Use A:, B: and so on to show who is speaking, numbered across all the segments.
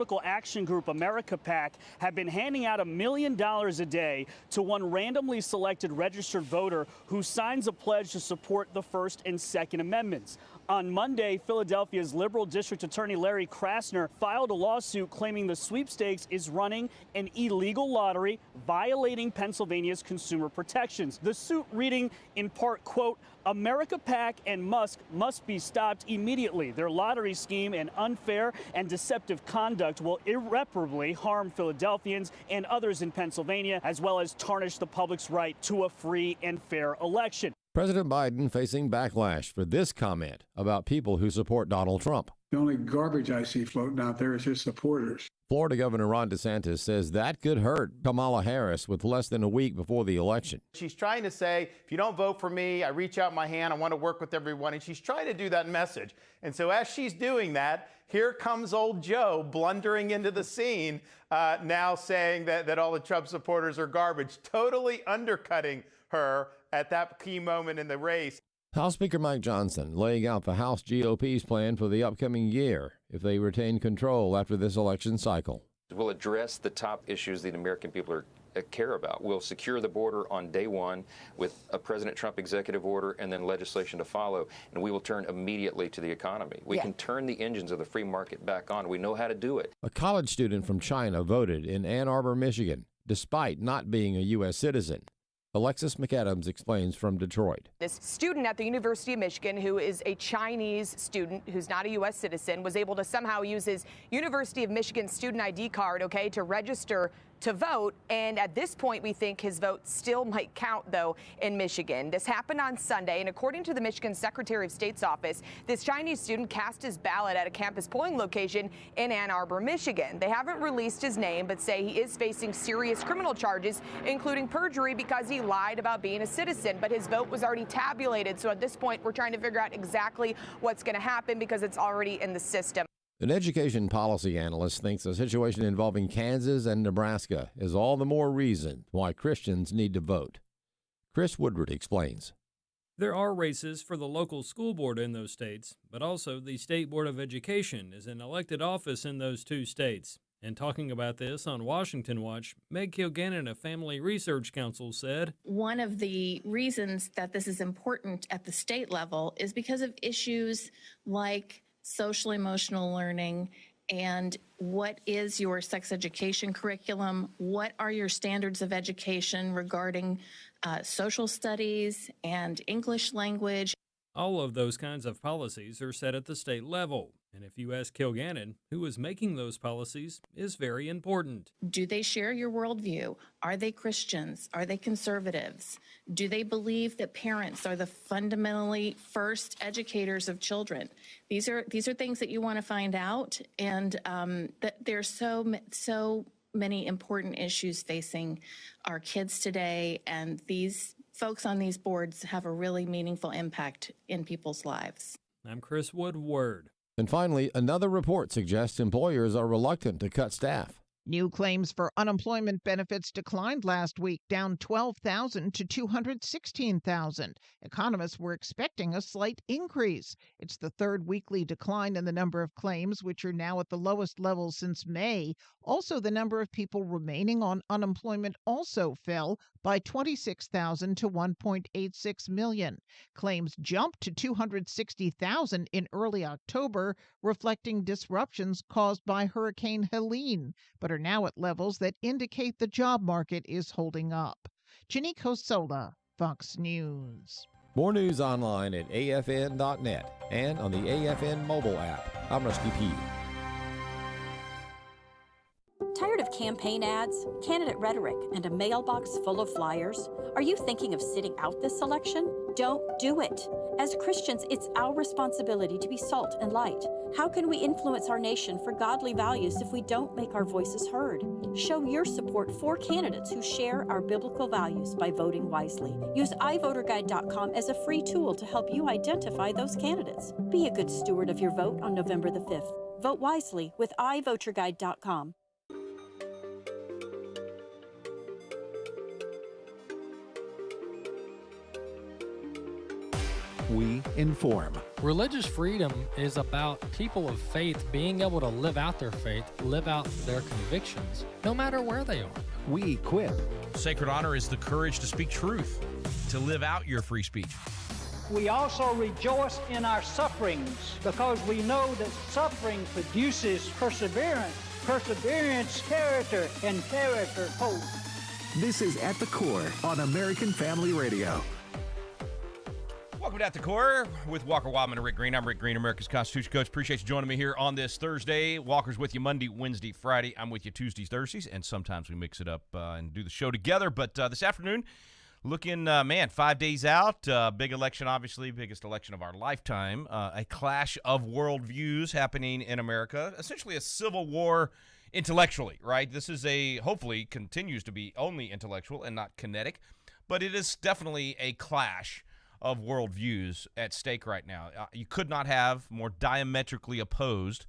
A: Political Action Group America PAC have been handing out $1 million a day to one randomly selected registered voter who signs a pledge to support the First and Second Amendments. On Monday, Philadelphia's liberal district attorney Larry Krasner filed a lawsuit claiming the sweepstakes is running an illegal lottery, violating Pennsylvania's consumer protections. The suit reading in part, quote, America PAC and Musk must be stopped immediately. Their lottery scheme and unfair and deceptive conduct will irreparably harm Philadelphians and others in Pennsylvania, as well as tarnish the public's right to a free and fair election.
B: President Biden facing backlash for this comment about people who support Donald Trump.
C: The only garbage I see floating out there is his supporters.
B: Florida Governor Ron DeSantis says that could hurt Kamala Harris with less than a week before the election.
D: She's trying to say, if you don't vote for me, I reach out my hand, I want to work with everyone. And she's trying to do that message. And so as she's doing that, here comes old Joe blundering into the scene, now saying that all the Trump supporters are garbage, totally undercutting her at that key moment in the race.
B: House Speaker Mike Johnson laying out the House GOP's plan for the upcoming year if they retain control after this election cycle.
E: We'll address the top issues that American people care about. We'll secure the border on day one with a President Trump executive order and then legislation to follow. And we will turn immediately to the economy. We can turn the engines of the free market back on. We know how to do it.
B: A college student from China voted in Ann Arbor, Michigan, despite not being a U.S. citizen. Alexis McAdams explains from Detroit.
F: This student at the University of Michigan, who is a Chinese student who's not a U.S. citizen, was able to somehow use his University of Michigan student ID card, to register to vote. And at this point, we think his vote still might count, though, in Michigan. This happened on Sunday, and according to the Michigan Secretary of State's office, this Chinese student cast his ballot at a campus polling location in Ann Arbor, Michigan. They haven't released his name, but say he is facing serious criminal charges, including perjury, because he lied about being a citizen. But his vote was already tabulated, so at this point, we're trying to figure out exactly what's going to happen because it's already in the system.
B: An education policy analyst thinks the situation involving Kansas and Nebraska is all the more reason why Christians need to vote. Chris Woodward explains.
G: There are races for the local school board in those states, but also the State Board of Education is an elected office in those two states. And talking about this on Washington Watch, Meg Kilgannon of Family Research Council said,
H: one of the reasons that this is important at the state level is because of issues like social emotional learning and what is your sex education curriculum? What are your standards of education regarding social studies and English language?
G: All of those kinds of policies are set at the state level. And if you ask Kilgannon, who is making those policies is very important.
H: Do they share your worldview? Are they Christians? Are they conservatives? Do they believe that parents are the fundamentally first educators of children? These are things that you want to find out, and that there's so many important issues facing our kids today, and these folks on these boards have a really meaningful impact in people's lives.
G: I'm Chris Woodward.
B: And finally, another report suggests employers are reluctant to cut staff.
I: New claims for unemployment benefits declined last week, down 12,000 to 216,000. Economists were expecting a slight increase. It's the third weekly decline in the number of claims, which are now at the lowest level since May. Also, the number of people remaining on unemployment also fell by 26,000 to 1.86 million. Claims jumped to 260,000 in early October, reflecting disruptions caused by Hurricane Helene, but are now at levels that indicate the job market is holding up. Chinico Sola, Fox News.
B: More news online at afn.net and on the AFN mobile app. I'm Rusty Pugh.
J: Tired of campaign ads, candidate rhetoric, and a mailbox full of flyers? Are you thinking of sitting out this election? Don't do it. As Christians, it's our responsibility to be salt and light. How can we influence our nation for godly values if we don't make our voices heard? Show your support for candidates who share our biblical values by voting wisely. Use iVoterGuide.com as a free tool to help you identify those candidates. Be a good steward of your vote on November the 5th. Vote wisely with iVoterGuide.com.
K: We inform. Religious freedom is about people of faith being able to live out their faith, live out their convictions, no matter where they are.
L: We equip.
M: Sacred honor is the courage to speak truth, to live out your free speech.
N: We also rejoice in our sufferings because we know that suffering produces perseverance, perseverance, character, and character, hope.
L: This is At the Core on American Family Radio.
M: Welcome to At the Core with Walker Wildman and Rick Green. I'm Rick Green, America's Constitution Coach. Appreciate you joining me here on this Thursday. Walker's with you Monday, Wednesday, Friday. I'm with you Tuesdays, Thursdays, and sometimes we mix it up and do the show together. But this afternoon, looking, 5 days out. Big election, obviously, biggest election of our lifetime. A clash of worldviews happening in America. Essentially a civil war intellectually, right? This is hopefully continues to be only intellectual and not kinetic. But it is definitely a clash of worldviews at stake right now. You could not have more diametrically opposed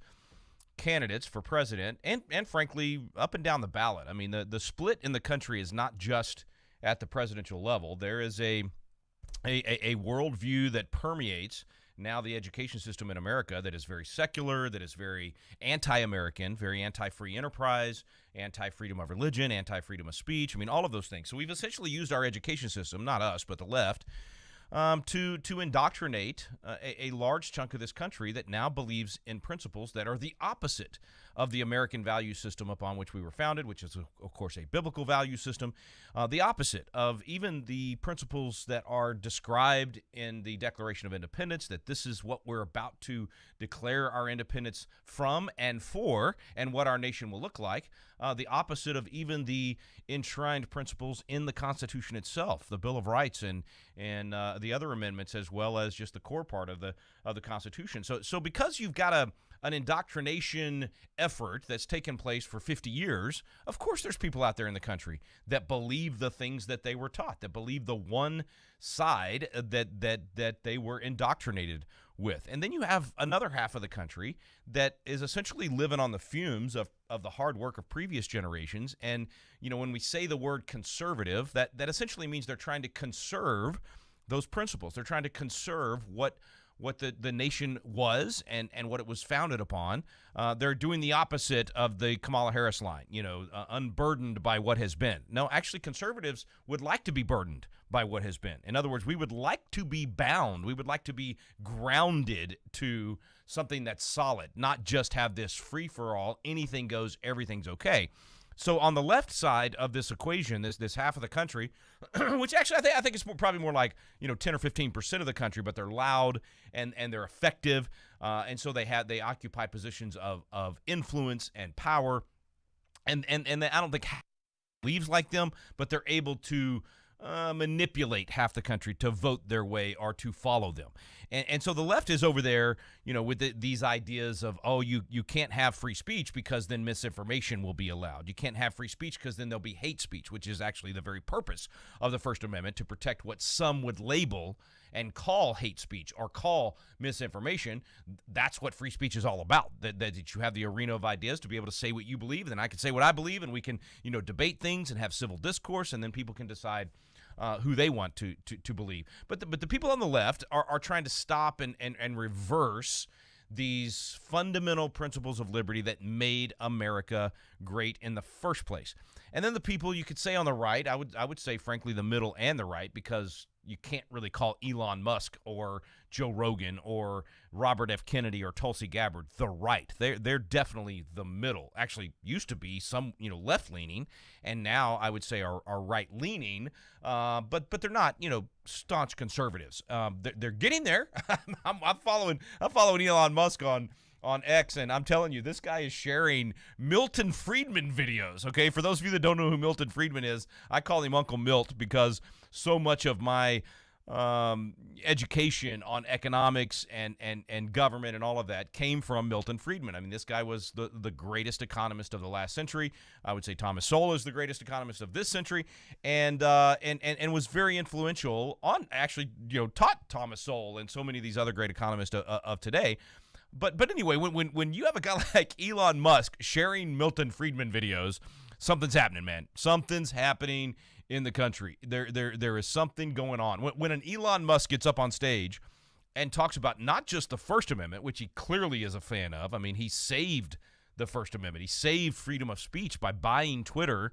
M: candidates for president and frankly, up and down the ballot. I mean, the split in the country is not just at the presidential level. There is a worldview that permeates now the education system in America that is very secular, that is very anti-American, very anti-free enterprise, anti-freedom of religion, anti-freedom of speech. I mean, all of those things. So we've essentially used our education system, not us, but the left, to indoctrinate a large chunk of this country that now believes in principles that are the opposite of the American value system upon which we were founded, which is, of course, a biblical value system, the opposite of even the principles that are described in the Declaration of Independence, that this is what we're about to declare our independence from and for, and what our nation will look like, the opposite of even the enshrined principles in the Constitution itself, the Bill of Rights and the other amendments, as well as just the core part of the Constitution. So because you've got an indoctrination effort that's taken place for 50 years, of course there's people out there in the country that believe the things that they were taught, that believe the one side that they were indoctrinated with. And then you have another half of the country that is essentially living on the fumes of the hard work of previous generations. And, you know, when we say the word conservative, that essentially means they're trying to conserve those principles. They're trying to conserve what the nation was and what it was founded upon. They're doing the opposite of the Kamala Harris line, unburdened by what has been. No, actually, conservatives would like to be burdened by what has been. In other words, we would like to be bound. We would like to be grounded to something that's solid, not just have this free-for-all, anything goes, everything's okay. So on the left side of this equation, this half of the country, which actually I think it's probably more like 10 or 15% of the country, but they're loud and they're effective, and so they occupy positions of influence and power, and I don't think believes like them, but they're able to manipulate half the country to vote their way or to follow them. And so the left is over there, with these ideas of, you can't have free speech because then misinformation will be allowed. You can't have free speech because then there'll be hate speech, which is actually the very purpose of the First Amendment, to protect what some would label and call hate speech or call misinformation. That's what free speech is all about, that you have the arena of ideas to be able to say what you believe, and then I can say what I believe, and we can debate things and have civil discourse, and then people can decide who they want to believe. But the people on the left are trying to stop and reverse these fundamental principles of liberty that made America great in the first place. And then the people you could say on the right, I would say, frankly, the middle and the right, because you can't really call Elon Musk or Joe Rogan or Robert F. Kennedy or Tulsi Gabbard the right. They're definitely the middle. Actually, used to be some left-leaning, and now I would say are right-leaning. But they're not staunch conservatives. They're getting there. I'm following Elon Musk on X, and I'm telling you, this guy is sharing Milton Friedman videos, okay? For those of you that don't know who Milton Friedman is, I call him Uncle Milt because so much of my education on economics and government and all of that came from Milton Friedman. I mean, this guy was the greatest economist of the last century. I would say Thomas Sowell is the greatest economist of this century, and was very influential on, actually, taught Thomas Sowell and so many of these other great economists of today. But anyway, when you have a guy like Elon Musk sharing Milton Friedman videos, something's happening, man. Something's happening in the country. There is something going on. When an Elon Musk gets up on stage and talks about not just the First Amendment, which he clearly is a fan of. I mean, he saved the First Amendment. He saved freedom of speech by buying Twitter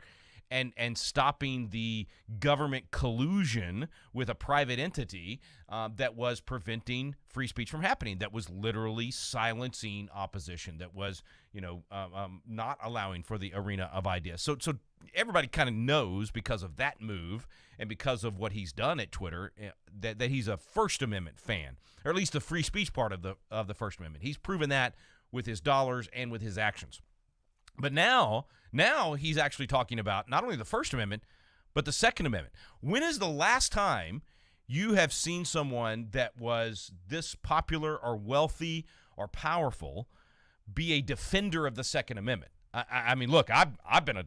M: and stopping the government collusion with a private entity that was preventing free speech from happening, that was literally silencing opposition, that was, not allowing for the arena of ideas. So everybody kind of knows, because of that move and because of what he's done at Twitter, that he's a First Amendment fan, or at least the free speech part of the First Amendment. He's proven that with his dollars and with his actions. But now he's actually talking about not only the First Amendment, but the Second Amendment. When is the last time you have seen someone that was this popular or wealthy or powerful be a defender of the Second Amendment? I mean, look, I've been a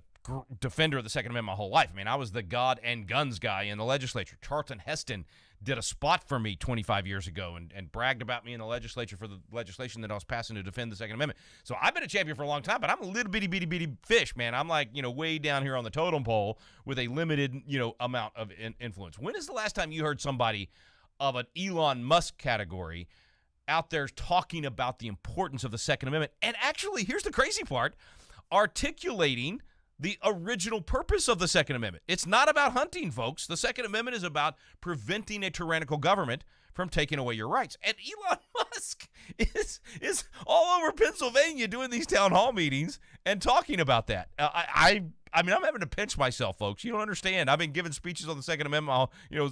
M: defender of the Second Amendment my whole life. I mean, I was the God and guns guy in the legislature. Charlton Heston did a spot for me 25 years ago and bragged about me in the legislature for the legislation that I was passing to defend the Second Amendment. So I've been a champion for a long time, but I'm a little bitty fish, man. I'm like, way down here on the totem pole with a limited, amount of influence. When is the last time you heard somebody of an Elon Musk category out there talking about the importance of the Second Amendment? And actually, here's the crazy part, articulating the original purpose of the Second Amendment. It's not about hunting, folks. The Second Amendment is about preventing a tyrannical government from taking away your rights. And Elon Musk is all over Pennsylvania doing these town hall meetings and talking about that. I mean, I'm having to pinch myself, folks. You don't understand. I've been giving speeches on the Second Amendment,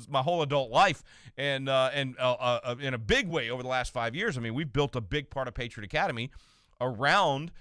M: my whole adult life, and in a big way over the last 5 years. I mean, we've built a big part of Patriot Academy around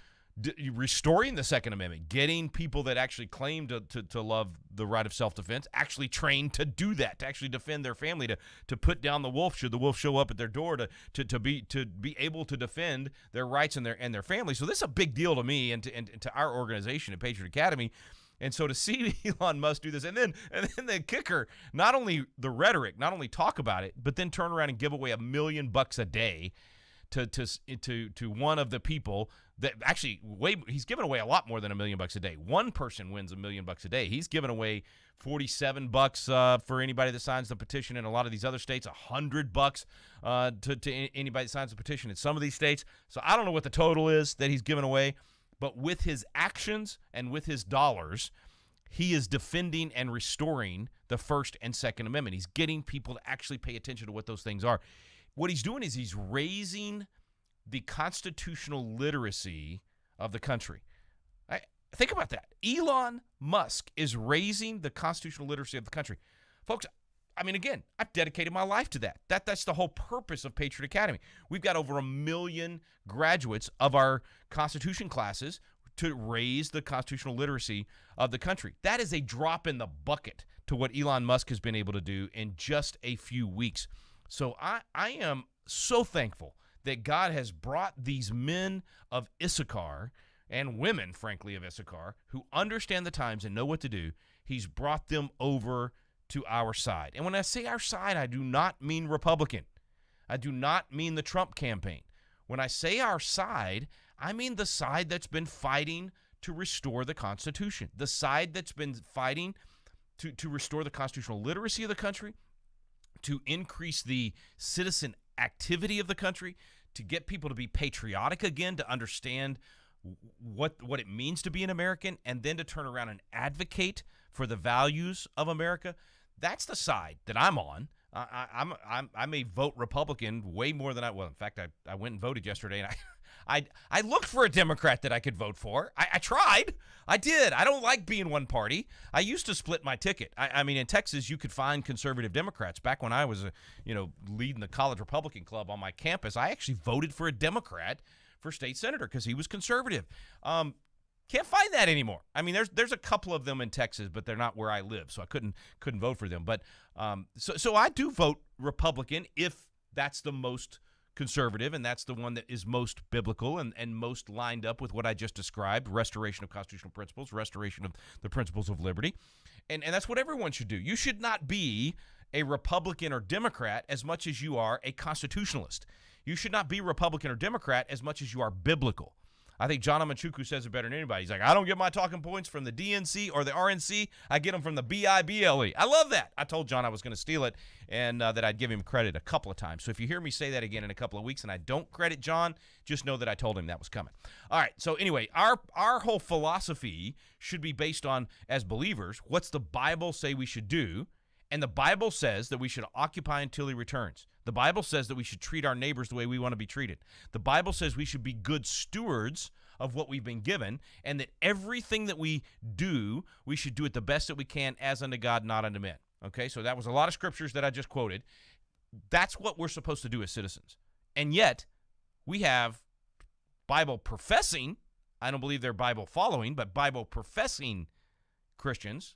M: restoring the Second Amendment, getting people that actually claim to love the right of self-defense actually trained to do that, to actually defend their family, to put down the wolf should the wolf show up at their door, to be able to defend their rights and their family. So this is a big deal to me and to our organization at Patriot Academy. And so to see Elon Musk do this, and then the kicker, not only the rhetoric, not only talk about it, but then turn around and give away $1 million a day to one of the people that actually he's given away a lot more than $1 million a day. One person wins $1 million a day. He's given away $47 for anybody that signs the petition in a lot of these other states, $100 to anybody that signs the petition in some of these states. So I don't know what the total is that he's given away, but with his actions and with his dollars, he is defending and restoring the First and Second Amendment. He's getting people to actually pay attention to what those things are. What he's doing is he's raising the constitutional literacy of the country. Think about that. Elon Musk is raising the constitutional literacy of the country. Folks, I mean, again, I've dedicated my life to that. That's the whole purpose of Patriot Academy. We've got over 1 million graduates of our Constitution classes to raise the constitutional literacy of the country. That is a drop in the bucket to what Elon Musk has been able to do in just a few weeks. So I am so thankful that God has brought these men of Issachar and women, frankly, of Issachar, who understand the times and know what to do. He's brought them over to our side. And when I say our side, I do not mean Republican. I do not mean the Trump campaign. When I say our side, I mean the side that's been fighting to restore the Constitution, the side that's been fighting to restore the constitutional literacy of the country, to increase the citizen activity of the country, to get people to be patriotic again, to understand what it means to be an American, and then to turn around and advocate for the values of America. That's the side that I'm on. I may vote Republican way more than in fact, I went and voted yesterday, and I looked for a Democrat that I could vote for. I tried. I did. I don't like being one party. I used to split my ticket. I mean, in Texas, you could find conservative Democrats. Back when I was, leading the college Republican club on my campus, I actually voted for a Democrat for state senator because he was conservative. Can't find that anymore. I mean, there's a couple of them in Texas, but they're not where I live, so I couldn't vote for them. But so I do vote Republican if that's the most conservative, and that's the one that is most biblical and most lined up with what I just described: restoration of constitutional principles, restoration of the principles of liberty, and that's what everyone should do. You should not be a Republican or Democrat as much as you are a constitutionalist. You should not be Republican or Democrat as much as you are biblical. I think John Amachuku says it better than anybody. He's like, I don't get my talking points from the DNC or the RNC. I get them from the BIBLE. I love that. I told John I was going to steal it and that I'd give him credit a couple of times. So if you hear me say that again in a couple of weeks and I don't credit John, just know that I told him that was coming. All right, so anyway, our whole philosophy should be based on, as believers, what's the Bible say we should do? And the Bible says that we should occupy until he returns. The Bible says that we should treat our neighbors the way we want to be treated. The Bible says we should be good stewards of what we've been given, and that everything that we do, we should do it the best that we can as unto God, not unto men. Okay, so that was a lot of scriptures that I just quoted. That's what we're supposed to do as citizens. And yet, we have Bible professing, I don't believe they're Bible following, but Bible professing Christians,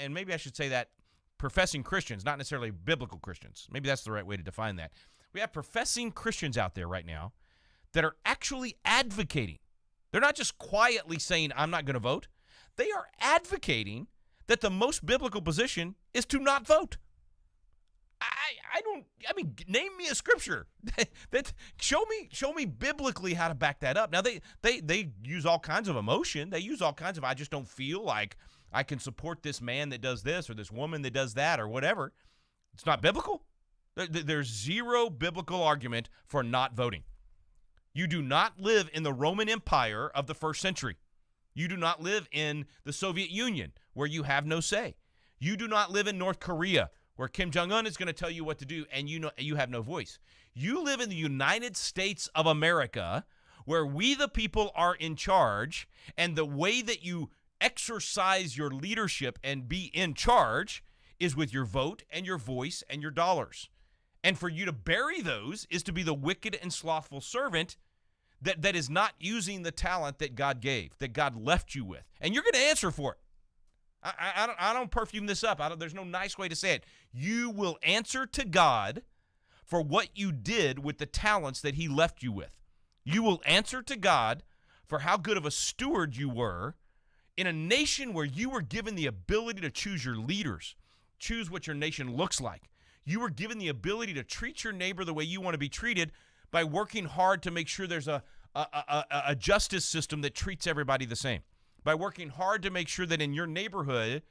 M: and maybe I should say that professing Christians, not necessarily biblical Christians. Maybe that's the right way to define that. We have professing Christians out there right now that are actually advocating. They're not just quietly saying, I'm not going to vote. They are advocating that the most biblical position is to not vote. I mean, name me a scripture that show me biblically how to back that up. Now, they use all kinds of emotion. They use all kinds of, I just don't feel like I can support this man that does this or this woman that does that or whatever. It's not biblical. There's zero biblical argument for not voting. You do not live in the Roman Empire of the first century. You do not live in the Soviet Union where you have no say. You do not live in North Korea where Kim Jong-un is going to tell you what to do and you have no voice. You live in the United States of America where we the people are in charge, and the way that you exercise your leadership and be in charge is with your vote and your voice and your dollars. And for you to bury those is to be the wicked and slothful servant that is not using the talent that God gave, that God left you with. And you're going to answer for it. I don't perfume this up. There's no nice way to say it. You will answer to God for what you did with the talents that he left you with. You will answer to God for how good of a steward you were in a nation where you were given the ability to choose your leaders, choose what your nation looks like. You were given the ability to treat your neighbor the way you want to be treated by working hard to make sure there's a justice system that treats everybody the same. By working hard to make sure that in your neighborhood,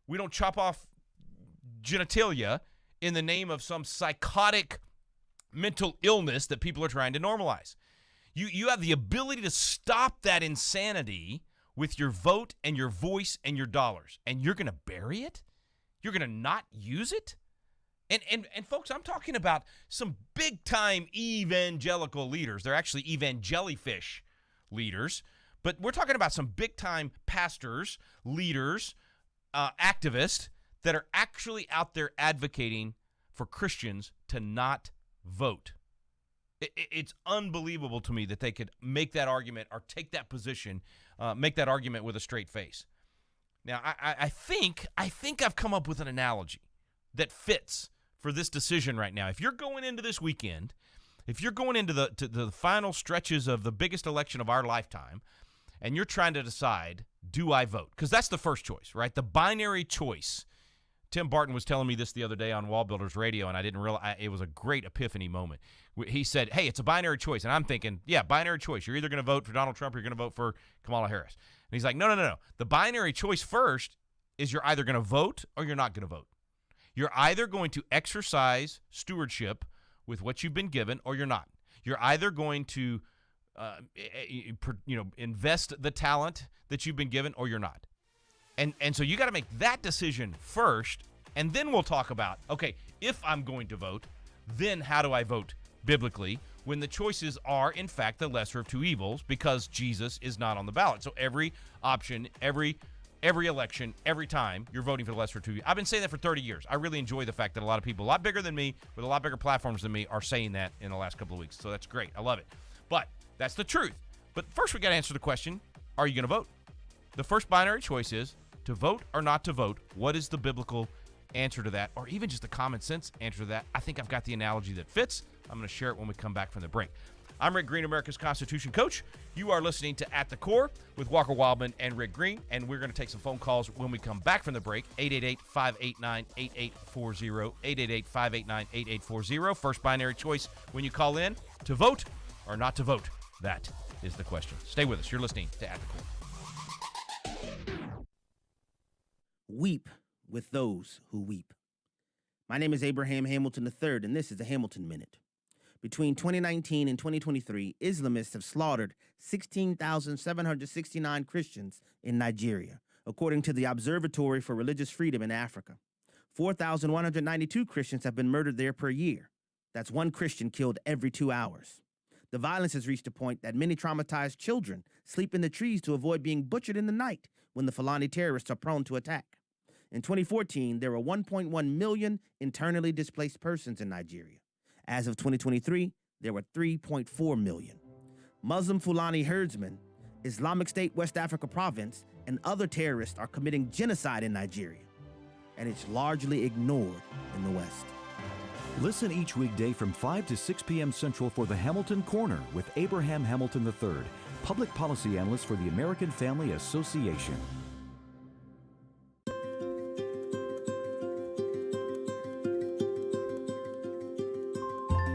M: we don't chop off genitalia in the name of some psychotic mental illness that people are trying to normalize. You have the ability to stop that insanity with your vote and your voice and your dollars, and you're going to bury it? You're going to not use it? And folks, I'm talking about some big-time evangelical leaders. They're actually evangelifish leaders, but we're talking about some big-time pastors, leaders, activists that are actually out there advocating for Christians to not vote. It's unbelievable to me that they could make that argument or take that position, make that argument with a straight face. Now, I think I've come up with an analogy that fits for this decision right now. If you're going into this weekend, if you're going into the final stretches of the biggest election of our lifetime, and you're trying to decide, do I vote? Because that's the first choice, right? The binary choice. Tim Barton was telling me this the other day on Wall Builders Radio, and I didn't realize it was a great epiphany moment. He said, hey, it's a binary choice. And I'm thinking, yeah, binary choice. You're either going to vote for Donald Trump or you're going to vote for Kamala Harris. And he's like, no. The binary choice first is you're either going to vote or you're not going to vote. You're either going to exercise stewardship with what you've been given or you're not. You're either going to invest the talent that you've been given or you're not. And so you got to make that decision first, and then we'll talk about, okay, if I'm going to vote, then how do I vote biblically when the choices are, in fact, the lesser of two evils because Jesus is not on the ballot. So every option, every election, every time, you're voting for the lesser of two evils. I've been saying that for 30 years. I really enjoy the fact that a lot of people, a lot bigger than me, with a lot bigger platforms than me, are saying that in the last couple of weeks. So that's great. I love it. But that's the truth. But first we got to answer the question, are you going to vote? The first binary choice is to vote or not to vote. What is the biblical answer to that? Or even just a common sense answer to that? I think I've got the analogy that fits. I'm going to share it when we come back from the break. I'm Rick Green, America's Constitution Coach. You are listening to At the Core with Walker Wildman and Rick Green, and we're going to take some phone calls when we come back from the break. 888-589-8840, 888-589-8840. First binary choice when you call in, to vote or not to vote. That is the question. Stay with us. You're listening to At the Core.
O: Weep with those who weep. My name is Abraham Hamilton III, and this is the Hamilton Minute. Between 2019 and 2023, Islamists have slaughtered 16,769 Christians in Nigeria, according to the Observatory for Religious Freedom in Africa. 4,192 Christians have been murdered there per year. That's one Christian killed every 2 hours. The violence has reached a point that many traumatized children sleep in the trees to avoid being butchered in the night when the Fulani terrorists are prone to attack. In 2014, there were 1.1 million internally displaced persons in Nigeria. As of 2023, there were 3.4 million. Muslim Fulani herdsmen, Islamic State West Africa Province, and other terrorists are committing genocide in Nigeria, and it's largely ignored in the West.
L: Listen each weekday from 5 to 6 p.m. Central for the Hamilton Corner with Abraham Hamilton III, public policy analyst for the American Family Association.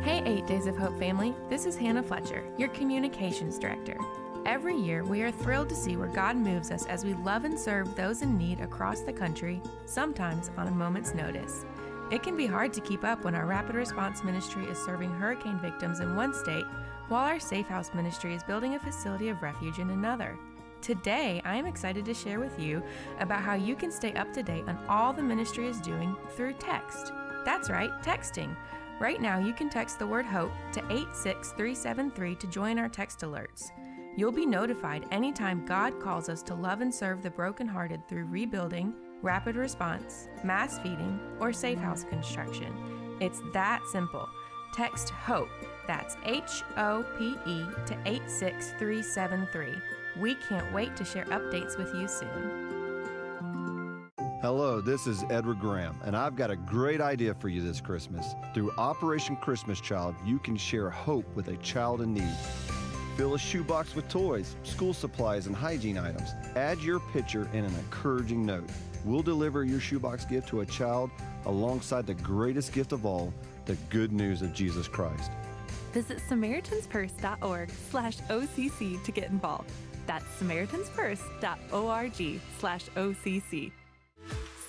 P: Hey 8 Days of Hope family, this is Hannah Fletcher, your communications director. Every year, we are thrilled to see where God moves us as we love and serve those in need across the country, sometimes on a moment's notice. It can be hard to keep up when our Rapid Response Ministry is serving hurricane victims in one state, while our Safe House Ministry is building a facility of refuge in another. Today, I am excited to share with you about how you can stay up to date on all the ministry is doing through text. That's right, texting. Right now, you can text the word HOPE to 86373 to join our text alerts. You'll be notified anytime God calls us to love and serve the brokenhearted through rebuilding, rapid response, mass feeding, or safe house construction. It's that simple. Text HOPE, that's HOPE, to 86373. We can't wait to share updates with you soon.
Q: Hello, this is Edward Graham, and I've got a great idea for you this Christmas. Through Operation Christmas Child, you can share hope with a child in need. Fill a shoebox with toys, school supplies, and hygiene items. Add your picture and an encouraging note. We'll deliver your shoebox gift to a child alongside the greatest gift of all, the good news of Jesus Christ.
R: Visit SamaritansPurse.org/OCC to get involved. That's SamaritansPurse.org/OCC.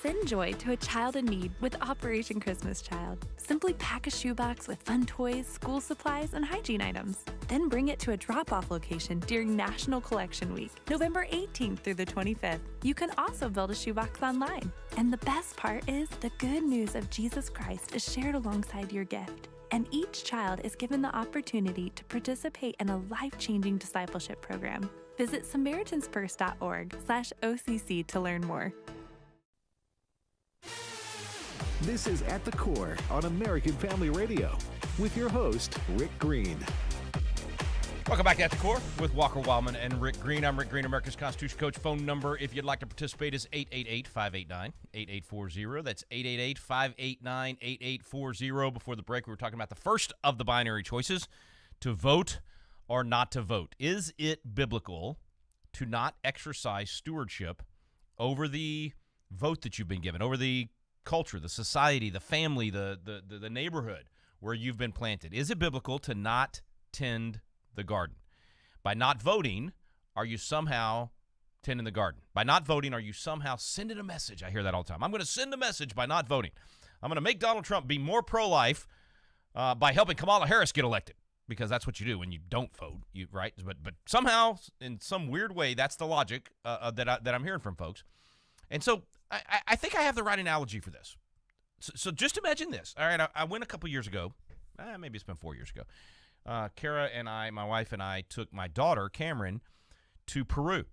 R: Send joy to a child in need with Operation Christmas Child. Simply pack a shoebox with fun toys, school supplies, and hygiene items. Then bring it to a drop-off location during National Collection Week, November 18th through the 25th. You can also build a shoebox online. And the best part is the good news of Jesus Christ is shared alongside your gift. And each child is given the opportunity to participate in a life-changing discipleship program. Visit SamaritansPurse.org/OCC to learn more.
L: This is At the Core on American Family Radio with your host, Rick Green.
M: Welcome back to At the Core with Walker Wildman and Rick Green. I'm Rick Green, America's Constitution Coach. Phone number, if you'd like to participate, is 888-589-8840. That's 888-589-8840. Before the break, we were talking about the first of the binary choices, to vote or not to vote. Is it biblical to not exercise stewardship over the vote that you've been given, over the culture, the society, the family, the neighborhood where you've been planted? Is it biblical to not tend the garden? By not voting, are you somehow tending the garden? By not voting, are you somehow sending a message? I hear that all the time. I'm going to send a message by not voting. I'm going to make Donald Trump be more pro-life by helping Kamala Harris get elected, because that's what you do when you don't vote, right? But somehow, in some weird way, that's the logic that I'm hearing from folks. And so I think I have the right analogy for this. So just imagine this. All right, I went a couple years ago. Maybe it's been 4 years ago. Kara and I, my wife and I, took my daughter, Cameron, to Peru.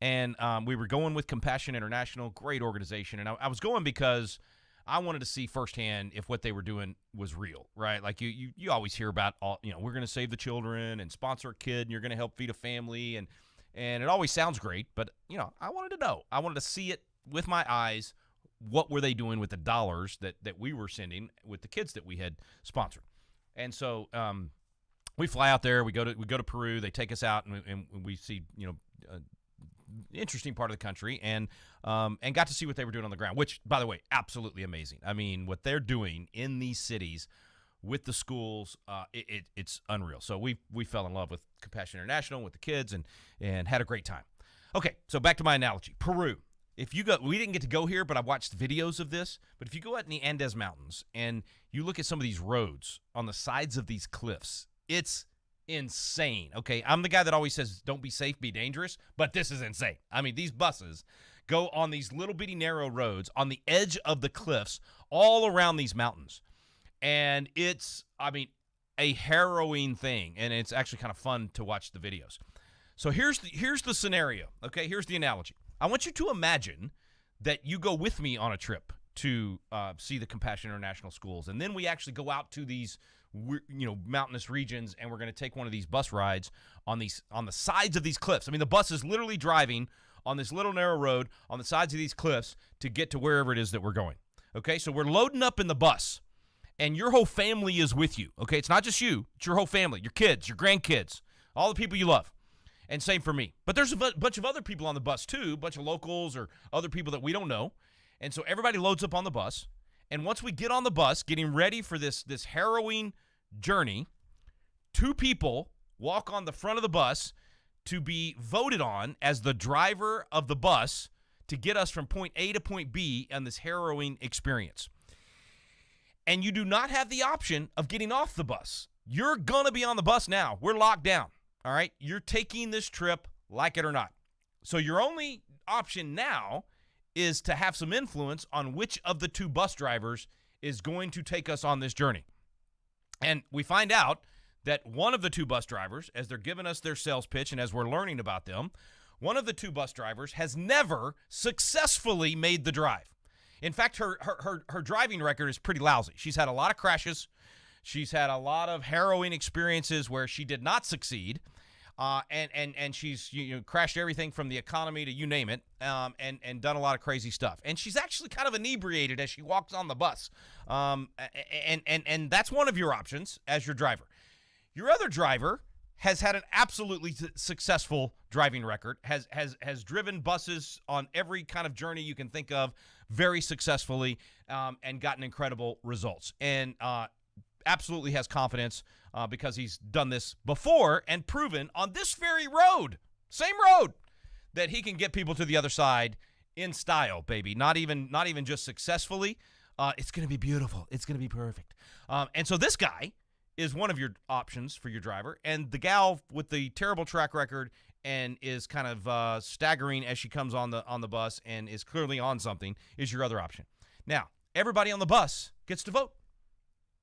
M: And we were going with Compassion International, great organization. And I was going because I wanted to see firsthand if what they were doing was real, right? Like you always hear about, we're going to save the children and sponsor a kid and you're going to help feed a family. And it always sounds great, but, I wanted to know. I wanted to see it with my eyes. What were they doing with the dollars that we were sending with the kids that we had sponsored? And so we fly out there. We go to Peru. They take us out, and we see interesting part of the country, and got to see what they were doing on the ground. Which, by the way, absolutely amazing. I mean, what they're doing in these cities with the schools. It's unreal. So we fell in love with Compassion International, with the kids, and had a great time. Okay, so back to my analogy. Peru. If you go, we didn't get to go here, but I watched videos of this. But if you go out in the Andes Mountains and you look at some of these roads on the sides of these cliffs, it's insane. Okay, I'm the guy that always says, don't be safe, be dangerous. But this is insane. I mean, these buses go on these little bitty narrow roads on the edge of the cliffs all around these mountains. And it's, I mean, a harrowing thing. And it's actually kind of fun to watch the videos. So here's the scenario. Okay, here's the analogy. I want you to imagine that you go with me on a trip to see the Compassion International schools, and then we actually go out to these, mountainous regions, and we're going to take one of these bus rides on the sides of these cliffs. I mean, the bus is literally driving on this little narrow road on the sides of these cliffs to get to wherever it is that we're going. Okay, so we're loading up in the bus, and your whole family is with you. Okay, it's not just you; it's your whole family, your kids, your grandkids, all the people you love. And same for me. But there's a bunch of other people on the bus, too, a bunch of locals or other people that we don't know. And so everybody loads up on the bus. And once we get on the bus, getting ready for this harrowing journey, 2 people walk on the front of the bus to be voted on as the driver of the bus to get us from point A to point B on this harrowing experience. And you do not have the option of getting off the bus. You're going to be on the bus now. We're locked down. All right, you're taking this trip like it or not. So your only option now is to have some influence on which of the 2 bus drivers is going to take us on this journey. And we find out that one of the 2 bus drivers, as they're giving us their sales pitch and as we're learning about them, one of the 2 bus drivers has never successfully made the drive. In fact, her driving record is pretty lousy. She's had a lot of crashes. She's had a lot of harrowing experiences where she did not succeed, and she's crashed everything from the economy to you name it, and done a lot of crazy stuff. And she's actually kind of inebriated as she walks on the bus, and that's one of your options as your driver. Your other driver has had an absolutely successful driving record, has driven buses on every kind of journey you can think of very successfully, and gotten incredible results. And absolutely has confidence because he's done this before and proven on this very road, same road, that he can get people to the other side in style, baby. Not even just successfully. It's going to be beautiful. It's going to be perfect. And so this guy is one of your options for your driver, and the gal with the terrible track record and is kind of staggering as she comes on the bus and is clearly on something is your other option. Now, everybody on the bus gets to vote.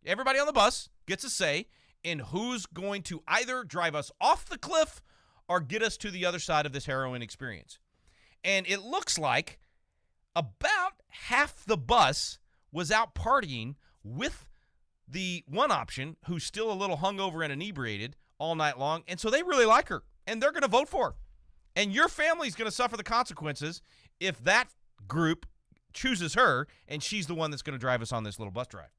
M: Everybody on the bus gets a say in who's going to either drive us off the cliff or get us to the other side of this harrowing experience. And it looks like about half the bus was out partying with the one option who's still a little hungover and inebriated all night long. And so they really like her, and they're going to vote for her. And your family's going to suffer the consequences if that group chooses her and she's the one that's going to drive us on this little bus drive.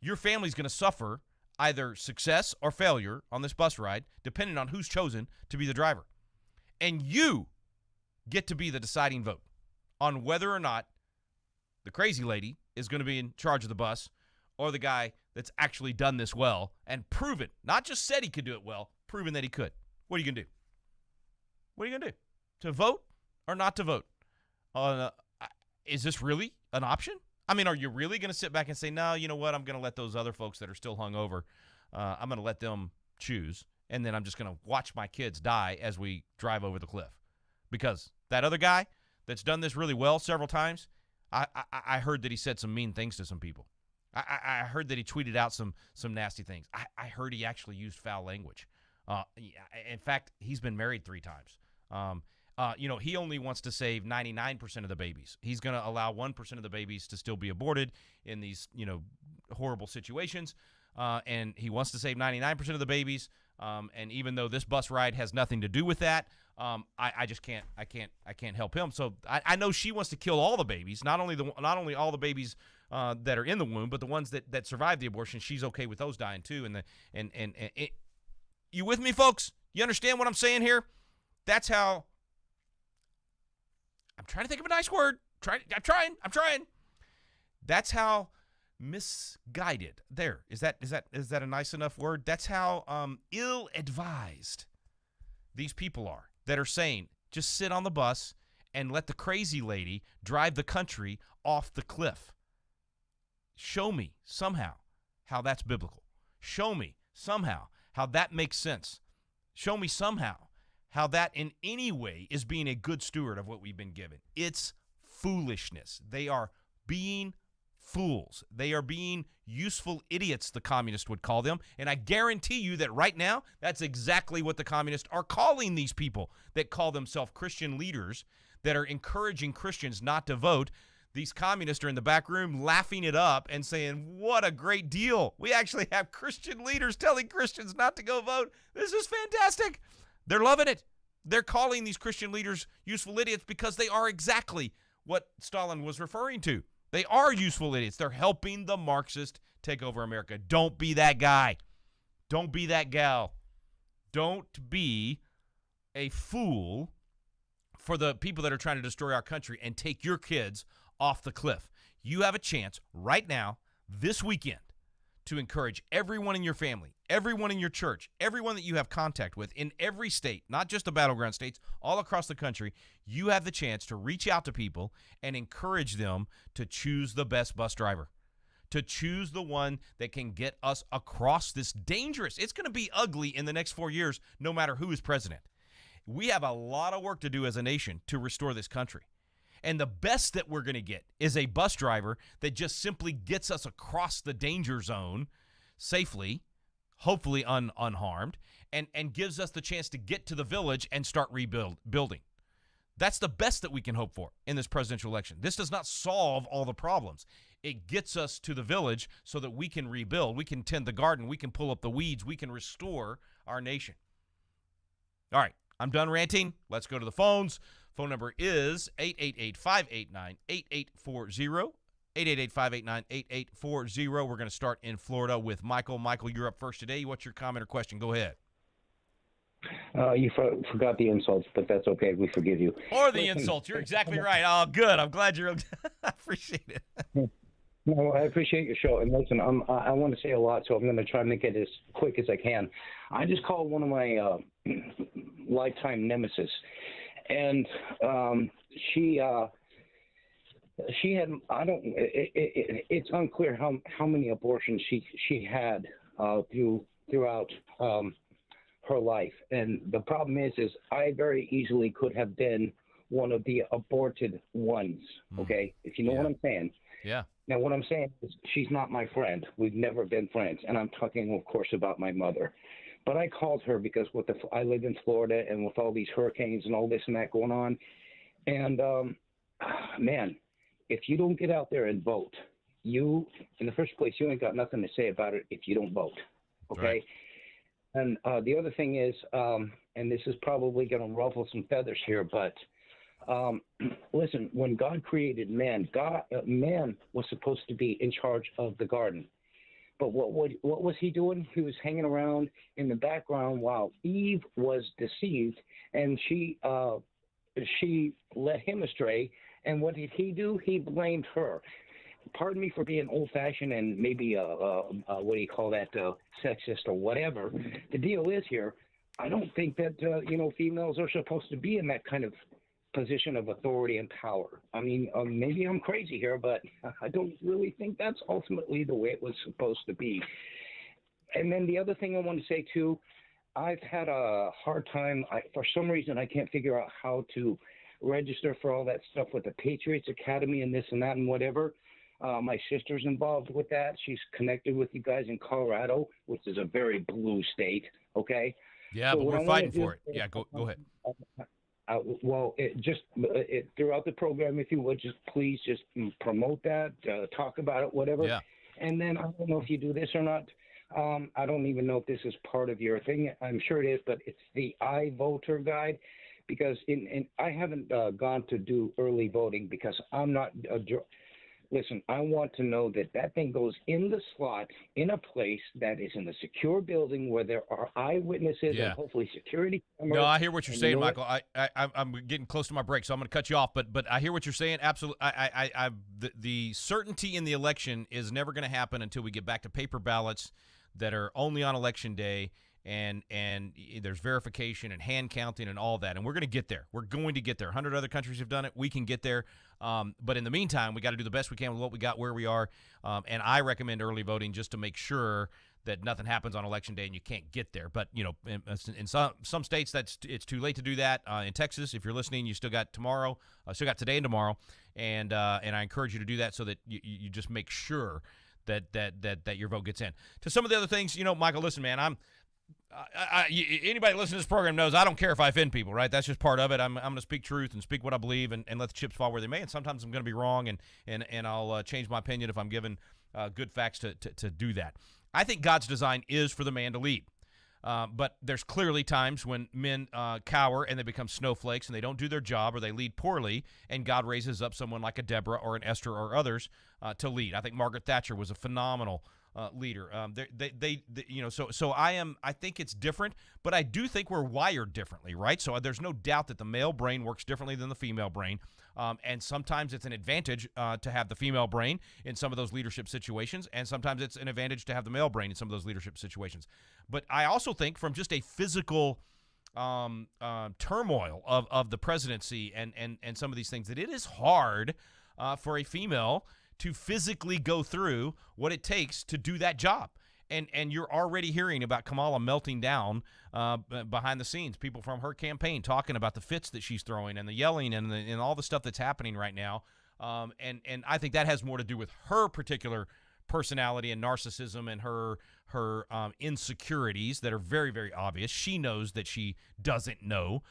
M: Your family's going to suffer either success or failure on this bus ride, depending on who's chosen to be the driver. And you get to be the deciding vote on whether or not the crazy lady is going to be in charge of the bus or the guy that's actually done this well and proven, not just said he could do it well, proven that he could. What are you going to do? What are you going to do? To vote or not to vote? Is this really an option? I mean, are you really going to sit back and say, no, you know what, I'm going to let those other folks that are still hungover, I'm going to let them choose, and then I'm just going to watch my kids die as we drive over the cliff? Because that other guy that's done this really well several times, I heard that he said some mean things to some people. I heard that he tweeted out some nasty things. I heard he actually used foul language. In fact, he's been married 3 times. He only wants to save 99% of the babies. He's going to allow 1% of the babies to still be aborted in these, horrible situations. And he wants to save 99% of the babies. And even though this bus ride has nothing to do with that, I just can't. I can't help him. So I know she wants to kill all the babies, not only all the babies that are in the womb, but the ones that survive the abortion. She's okay with those dying too. And you with me, folks? You understand what I'm saying here? That's how. I'm trying to think of a nice word. I'm trying. That's how misguided. There, is that a nice enough word? That's how ill-advised these people are that are saying, just sit on the bus and let the crazy lady drive the country off the cliff. Show me somehow how that's biblical. Show me somehow how that makes sense. Show me somehow how that in any way is being a good steward of what we've been given. It's foolishness. They are being fools. They are being useful idiots, the communists would call them. And I guarantee you that right now, that's exactly what the communists are calling these people that call themselves Christian leaders that are encouraging Christians not to vote. These communists are in the back room laughing it up and saying, what a great deal. We actually have Christian leaders telling Christians not to go vote. This is fantastic. They're loving it. They're calling these Christian leaders useful idiots because they are exactly what Stalin was referring to. They are useful idiots. They're helping the Marxists take over America. Don't be that guy. Don't be that gal. Don't be a fool for the people that are trying to destroy our country and take your kids off the cliff. You have a chance right now, this weekend, to encourage everyone in your family, everyone in your church, everyone that you have contact with in every state, not just the battleground states, all across the country. You have the chance to reach out to people and encourage them to choose the best bus driver, to choose the one that can get us across this dangerous. It's going to be ugly in the next 4 years, no matter who is president. We have a lot of work to do as a nation to restore this country. And the best that we're going to get is a bus driver that just simply gets us across the danger zone safely, hopefully unharmed, and gives us the chance to get to the village and start rebuilding. That's the best that we can hope for in this presidential election. This does not solve all the problems. It gets us to the village so that we can rebuild. We can tend the garden. We can pull up the weeds. We can restore our nation. All right, I'm done ranting. Let's go to the phones. Phone number is 888-589-8840. 888-589-8840. We're going to start in Florida with Michael. Michael, you're up first today. What's your comment or question? Go ahead.
S: You forgot the insults, but that's okay. We forgive you.
M: Or the insults. You're exactly right. Oh, good. I'm glad you're – I appreciate it.
S: No, I appreciate your show. And listen, I want to say a lot, so I'm going to try and make it as quick as I can. I just called one of my lifetime nemesis. And she had, it's unclear how many abortions she had throughout her life. And the problem is I very easily could have been one of the aborted ones. Okay. If you know what I'm saying.
M: Yeah.
S: Now, what I'm saying is she's not my friend. We've never been friends. And I'm talking, of course, about my mother. But I called her because I live in Florida, and with all these hurricanes and all this and that going on, and man, if you don't get out there and vote, in the first place, you ain't got nothing to say about it if you don't vote, okay? Right. And the other thing is, and this is probably going to ruffle some feathers here, but listen, when God created man, man was supposed to be in charge of the garden. But what was he doing? He was hanging around in the background while Eve was deceived, and she led him astray. And what did he do? He blamed her. Pardon me for being old-fashioned and maybe what do you call that, sexist or whatever. The deal is here, I don't think that females are supposed to be in that kind of position of authority and power. I mean, maybe I'm crazy here, but I don't really think that's ultimately the way it was supposed to be. And then the other thing I want to say too, I've had a hard time. For some reason, I can't figure out how to register for all that stuff with the Patriots Academy and this and that and whatever. My sister's involved with that. She's connected with you guys in Colorado, which is a very blue state. Okay.
M: Yeah, so but we're fighting for it. Yeah, go ahead. Throughout the program, if you would, please promote that, talk about it, whatever. Yeah. And then I don't know if you do this or not. I don't even know if this is part of your thing. I'm sure it is, but it's the iVoter guide, because I haven't gone to do early voting because I'm not
S: Listen, I want to know that that thing goes in the slot in a place that is in a secure building where there are eyewitnesses and hopefully security cameras.
M: No, I hear what you're saying,
S: what?
M: Michael. I'm getting close to my break, so I'm going to cut you off. But I hear what you're saying. Absolutely. The certainty in the election is never going to happen until we get back to paper ballots that are only on election day, and there's verification and hand counting and all that. And we're going to get there. We're going to get there. 100 other countries have done it. We can get there. But in the meantime, we got to do the best we can with what we got, where we are. And I recommend early voting just to make sure that nothing happens on election day and you can't get there. But, you know, in some states, it's too late to do that. In Texas, if you're listening, you still got today and tomorrow. And I encourage you to do that so that you just make sure that your vote gets in. To some of the other things, you know, Michael, listen, man, anybody listening to this program knows I don't care if I offend people, right? That's just part of it. I'm going to speak truth and speak what I believe and let the chips fall where they may. And sometimes I'm going to be wrong, and I'll change my opinion if I'm given good facts to do that. I think God's design is for the man to lead. But there's clearly times when men cower and they become snowflakes and they don't do their job or they lead poorly, and God raises up someone like a Deborah or an Esther or others to lead. I think Margaret Thatcher was a phenomenal leader. I think it's different, but I do think we're wired differently, right? So there's no doubt that the male brain works differently than the female brain. And sometimes it's an advantage to have the female brain in some of those leadership situations, and sometimes it's an advantage to have the male brain in some of those leadership situations. But I also think from just a physical turmoil of the presidency and some of these things, that it is hard for a female to physically go through what it takes to do that job. And you're already hearing about Kamala melting down behind the scenes, people from her campaign talking about the fits that she's throwing and the yelling and all the stuff that's happening right now. And I think that has more to do with her particular personality and narcissism and her insecurities that are very, very obvious. She knows that she doesn't know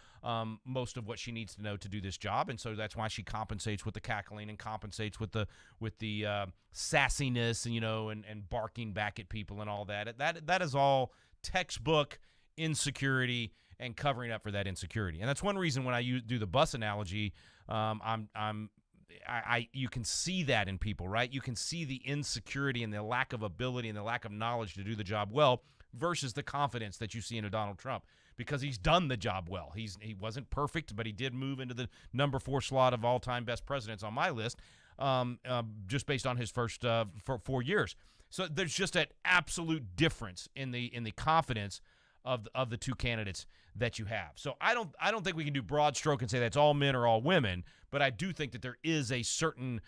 M: most of what she needs to know to do this job, and so that's why she compensates with the cackling and compensates with the sassiness and barking back at people and all that. That is all textbook insecurity and covering up for that insecurity. And that's one reason when I do the bus analogy, you can see that in people, right? You can see the insecurity and the lack of ability and the lack of knowledge to do the job well versus the confidence that you see in a Donald Trump, because he's done the job well. He wasn't perfect, but he did move into the number 4 slot of all-time best presidents on my list, just based on his first 4 years. So there's just an absolute difference in the confidence of the two candidates that you have. So I don't think we can do broad stroke and say that's all men or all women, but I do think that there is a certain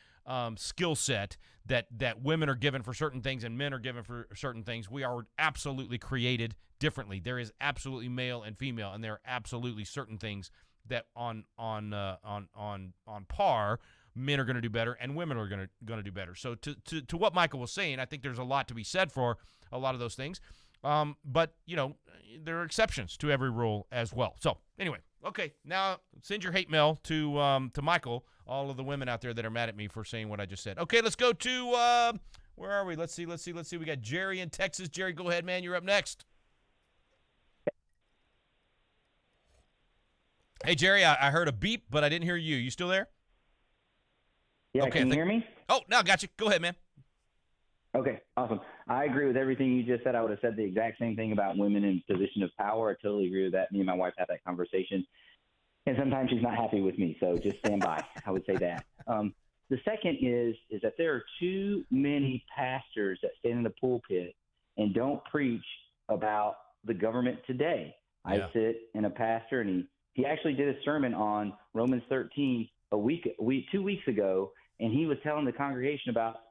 M: skill set that women are given for certain things and men are given for certain things. We are absolutely created differently. There is absolutely male and female, and there are absolutely certain things that on par, men are going to do better and women are going to do better. So to what Michael was saying, I think there's a lot to be said for a lot of those things. But, there are exceptions to every rule as well. So, anyway, okay, now send your hate mail to Michael, all of the women out there that are mad at me for saying what I just said. Okay, let's go to, where are we? Let's see. We got Jerry in Texas. Jerry, go ahead, man. You're up next. Hey, Jerry, I heard a beep, but I didn't hear you. You still there?
T: Yeah,
M: okay,
T: can you hear me?
M: Oh, now I got you. Go ahead, man.
T: Okay, awesome. I agree with everything you just said. I would have said the exact same thing about women in position of power. I totally agree with that. Me and my wife had that conversation. And sometimes she's not happy with me, so just stand by. I would say that. The second is that there are too many pastors that stand in the pulpit and don't preach about the government today. Yeah. I sit in a pastor, and he actually did a sermon on Romans 13 2 weeks ago, and he was telling the congregation about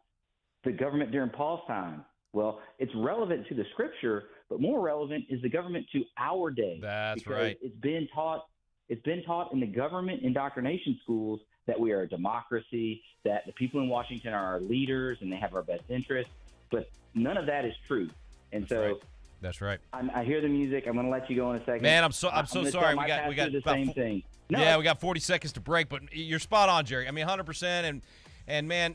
T: the government during Paul's time. Well, it's relevant to the scripture, but more relevant is the government to our day.
M: That's right.
T: It's been taught in the government indoctrination schools that we are a democracy, that the people in Washington are our leaders and they have our best interests, but none of that is true. And
M: That's right.
T: I hear the music. I'm going to let you go in a second.
M: Man, I'm so sorry. We got
T: the same thing. No,
M: yeah, we got 40 seconds to break, but you're spot on, Jerry. I mean, 100%. And man,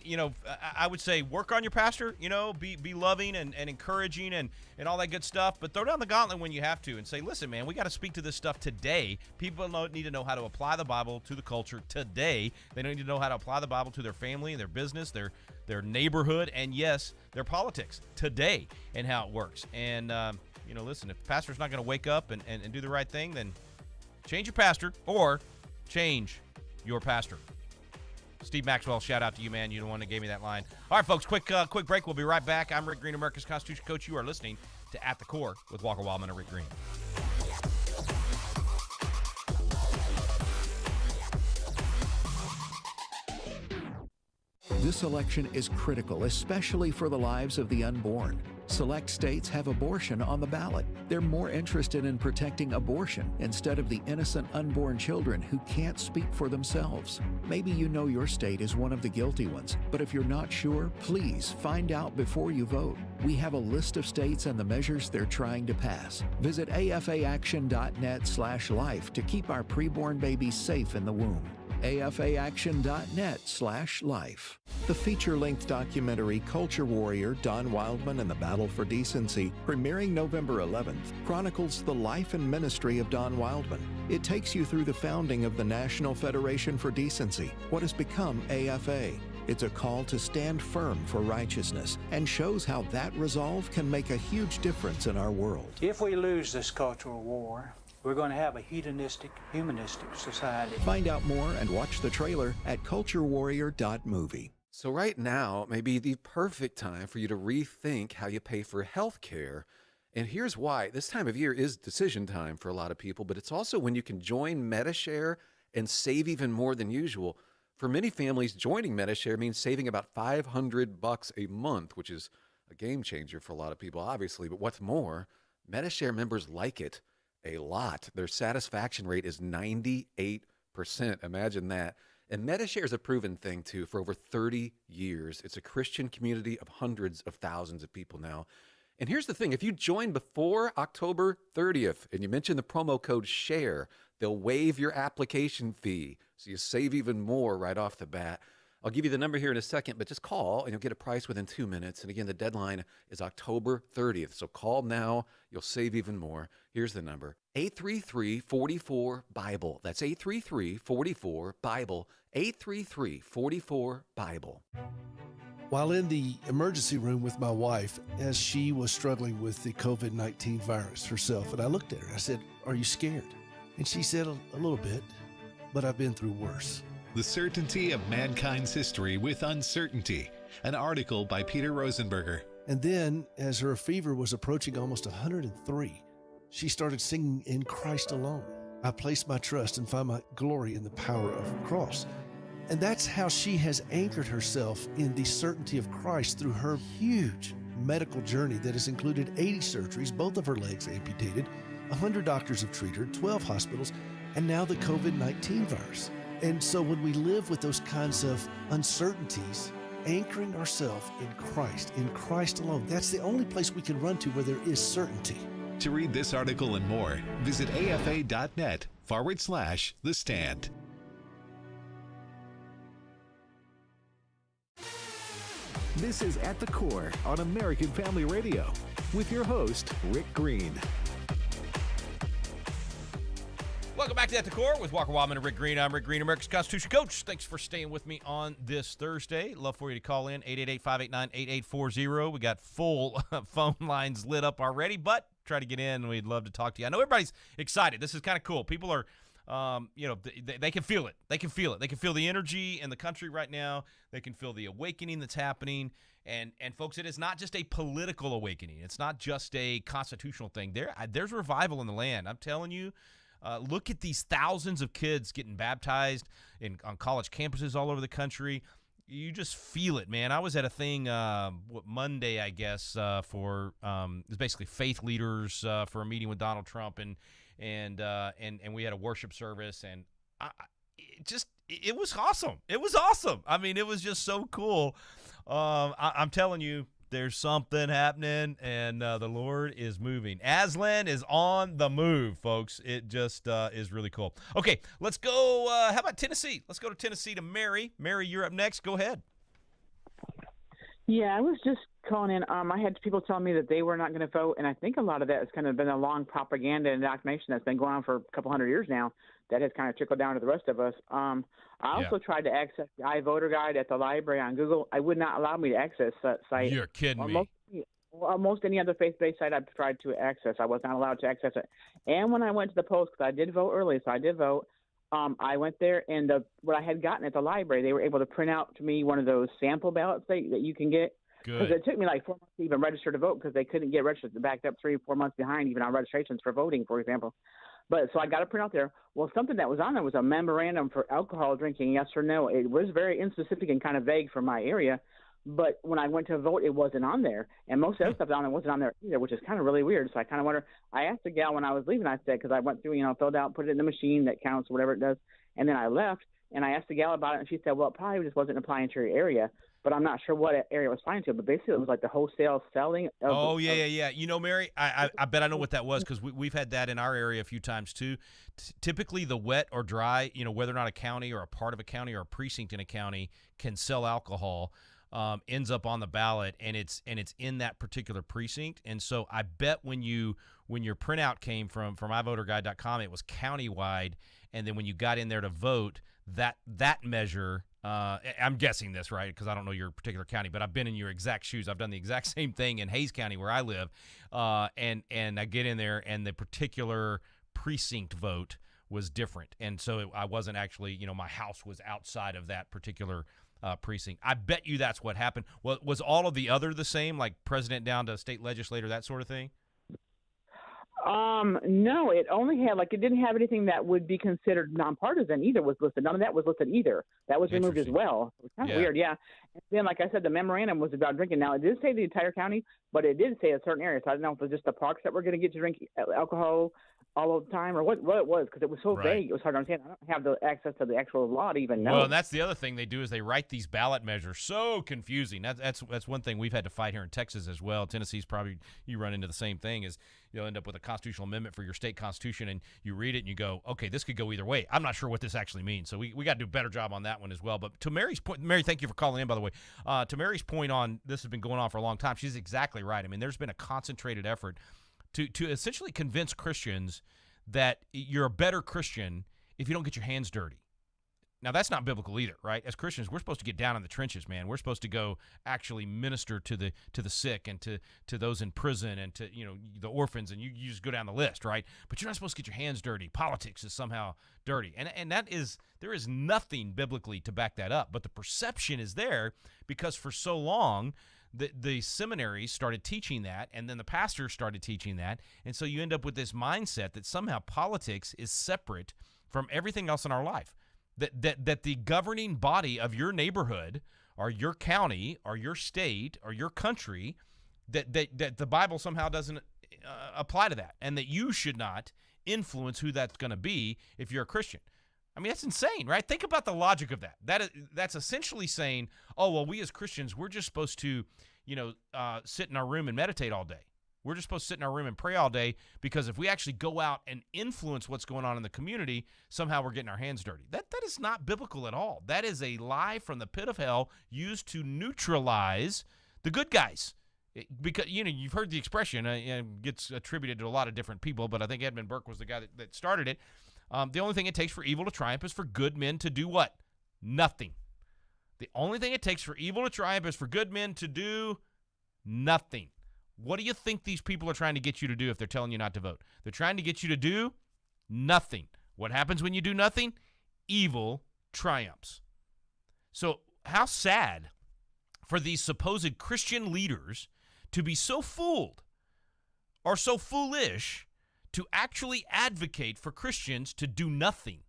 M: I would say work on your pastor, be loving and encouraging and all that good stuff, but throw down the gauntlet when you have to and say, listen, man, we got to speak to this stuff today. People need to know how to apply the Bible to the culture today. They need to know how to apply the Bible to their family, their business, their neighborhood, and yes, their politics today and how it works. And, listen, if the pastor's not going to wake up and do the right thing, then change your pastor or change your pastor. Steve Maxwell, shout out to you, man. You're the one that gave me that line. All right, folks, quick break. We'll be right back. I'm Rick Green, America's Constitution Coach. You are listening to At the Core with Walker Wildman and Rick Green.
U: This election is critical, especially for the lives of the unborn. Select states have abortion on the ballot. They're more interested in protecting abortion instead of the innocent unborn children who can't speak for themselves. Maybe you know your state is one of the guilty ones, but if you're not sure, please find out before you vote. We have a list of states and the measures they're trying to pass. Visit afaaction.net/life to keep our preborn babies safe in the womb. afaaction.net/life. The feature-length documentary Culture Warrior, Don Wildman and the Battle for Decency, premiering November 11th, chronicles the life and ministry of Don Wildman. It takes you through the founding of the National Federation for Decency, what has become AFA. It's a call to stand firm for righteousness and shows how that resolve can make a huge difference in our world.
N: If we lose this cultural war, we're going to have a hedonistic, humanistic society.
U: Find out more and watch the trailer at culturewarrior.movie.
V: So right now may be the perfect time for you to rethink how you pay for health care. And here's why. This time of year is decision time for a lot of people, but it's also when you can join Medi-Share and save even more than usual. For many families, joining Medi-Share means saving about $500 a month, which is a game changer for a lot of people, obviously. But what's more, Medi-Share members like it a lot. Their satisfaction rate is 98%. Imagine that. And Medi-Share is a proven thing, too, for over 30 years. It's a Christian community of hundreds of thousands of people now. And here's the thing. If you join before October 30th and you mention the promo code SHARE, they'll waive your application fee, so you save even more right off the bat. I'll give you the number here in a second, but just call and you'll get a price within 2 minutes. And again, the deadline is October 30th. So call now. You'll save even more. Here's the number, 833-44-BIBLE. That's 833-44-BIBLE, 833-44-BIBLE.
W: While in the emergency room with my wife, as she was struggling with the COVID-19 virus herself, and I looked at her, I said, "Are you scared?" And she said, a little bit, but I've been through worse.
X: The Certainty of Mankind's History with Uncertainty, an article by Peter Rosenberger.
W: And then, as her fever was approaching almost 103, she started singing "In Christ Alone." I place my trust and find my glory in the power of the cross. And that's how she has anchored herself in the certainty of Christ through her huge medical journey that has included 80 surgeries, both of her legs amputated, 100 doctors have treated her, 12 hospitals, and now the COVID-19 virus. And so when we live with those kinds of uncertainties, anchoring ourselves in Christ alone, that's the only place we can run to where there is certainty.
X: To read this article and more, visit afa.net/The Stand.
L: This is At the Core on American Family Radio with your host, Rick Green.
M: Welcome back to At the Core with Walker Wildman and Rick Green. I'm Rick Green, America's Constitution Coach. Thanks for staying with me on this Thursday. Love for you to call in, 888-589-8840. We got full phone lines lit up already, but try to get in. We'd love to talk to you. I know everybody's excited. This is kind of cool. People are, they can feel it. They can feel it. They can feel the energy in the country right now. They can feel the awakening that's happening. And folks, it is not just a political awakening. It's not just a constitutional thing. There's revival in the land. I'm telling you. Look at these thousands of kids getting baptized on college campuses all over the country. You just feel it, man. I was at a thing Monday, I guess, for it was basically faith leaders for a meeting with Donald Trump, and we had a worship service, and it was awesome. It was awesome. I mean, it was just so cool. I'm telling you. There's something happening, and the Lord is moving. Aslan is on the move, folks. It just is really cool. Okay, let's go. How about Tennessee? Let's go to Tennessee to Mary. Mary, you're up next. Go ahead.
A: Yeah, I was just calling in. I had people telling me that they were not going to vote, and I think a lot of that has kind of been a long propaganda and indoctrination that's been going on for a couple hundred years now that has kind of trickled down to the rest of us. I also tried to access the iVoter Guide at the library on Google. I would not allow me to access that site.
M: You're kidding me.
A: Almost any other faith-based site I've tried to access, I was not allowed to access it. And when I went to the polls, because I did vote early, so I did vote, I went there, and what I had gotten at the library, they were able to print out to me one of those sample ballots that you can get.
M: Good.
A: Because it took me like 4 months to even register to vote because they couldn't get registered. They backed up 3 or 4 months behind even on registrations for voting, for example. But so I got a print out there. Well, something that was on there was a memorandum for alcohol drinking, yes or no. It was very inspecific and kind of vague for my area. But when I went to vote, it wasn't on there. And most of the other stuff on there wasn't on there either, which is kind of really weird. So I kind of wonder. I asked the gal when I was leaving, I said, because I went through, filled out, put it in the machine that counts, whatever it does. And then I left, and I asked the gal about it, and she said, well, it probably just wasn't applying to your area. But I'm not sure what area it was applying to. But basically, it was like the wholesale selling.
M: Yeah. Mary, I bet I know what that was because we've had that in our area a few times too. Typically, the wet or dry, whether or not a county or a part of a county or a precinct in a county can sell alcohol, ends up on the ballot, and it's in that particular precinct. And so I bet when your printout came from iVoterGuide.com, it was countywide, and then when you got in there to vote, that measure. I'm guessing this, right, because I don't know your particular county, but I've been in your exact shoes. I've done the exact same thing in Hayes County where I live, and I get in there, and the particular precinct vote was different, and so I wasn't actually, my house was outside of that particular precinct. I bet you that's what happened. Was all of the other the same, like president down to state legislator, that sort of thing?
A: No, it only had it didn't have anything that would be considered nonpartisan either was listed. None of that was listed either. That was removed as well. It was kind of weird, yeah. And then, like I said, the memorandum was about drinking. Now, it did say the entire county, but it did say a certain area. So I don't know if it was just the parks that were going to get to drink alcohol all the time or what it was, because it was so vague. It was hard to understand. I don't have the access to the actual law to even know.
M: Well, and that's the other thing they do is they write these ballot measures so confusing. That's one thing we've had to fight here in Texas as well. Tennessee's probably, you run into the same thing, is you'll end up with a constitutional amendment for your state constitution, and you read it and you go, okay, this could go either way. I'm not sure what this actually means. So we got to do a better job on that one as well. But to Mary's point, Mary, thank you for calling in, by the way. To Mary's point on this has been going on for a long time, she's exactly right. I mean, there's been a concentrated effort to essentially convince Christians that you're a better Christian if you don't get your hands dirty. Now, that's not biblical either, right? As Christians, we're supposed to get down in the trenches, man. We're supposed to go actually minister to the sick and to those in prison and to the orphans, and you just go down the list, right? But you're not supposed to get your hands dirty. Politics is somehow dirty, and there is nothing biblically to back that up. But the perception is there because for so long the seminaries started teaching that, and then the pastors started teaching that, and so you end up with this mindset that somehow politics is separate from everything else in our life. That the governing body of your neighborhood or your county or your state or your country, that the Bible somehow doesn't apply to that, and that you should not influence who that's going to be if you're a Christian. I mean, that's insane, right? Think about the logic of that. That's essentially saying, oh, well, we as Christians, we're just supposed to, sit in our room and meditate all day. We're just supposed to sit in our room and pray all day because if we actually go out and influence what's going on in the community, somehow we're getting our hands dirty. That is not biblical at all. That is a lie from the pit of hell used to neutralize the good guys. Because, you've heard the expression, it gets attributed to a lot of different people, but I think Edmund Burke was the guy that started it. The only thing it takes for evil to triumph is for good men to do what? Nothing. The only thing it takes for evil to triumph is for good men to do nothing. What do you think these people are trying to get you to do if they're telling you not to vote? They're trying to get you to do nothing. What happens when you do nothing? Evil triumphs. So how sad for these supposed Christian leaders to be so fooled or so foolish to actually advocate for Christians to do nothing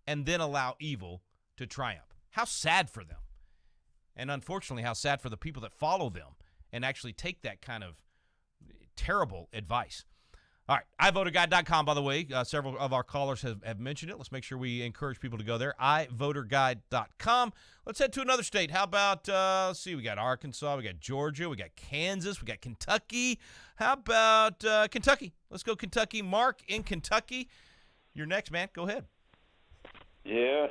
M: and then allow evil to triumph. How sad for them. And unfortunately, how sad for the people that follow them and actually take that kind of terrible advice. All right, iVoterGuide.com, by the way. Several of our callers have mentioned it. Let's make sure we encourage people to go there. iVoterGuide.com. Let's head to another state. How about, let's see, we got Arkansas, we got Georgia, we got Kansas, we got Kentucky. How about Kentucky? Let's go Kentucky. Mark in Kentucky. You're next, man. Go ahead.
C: Yes.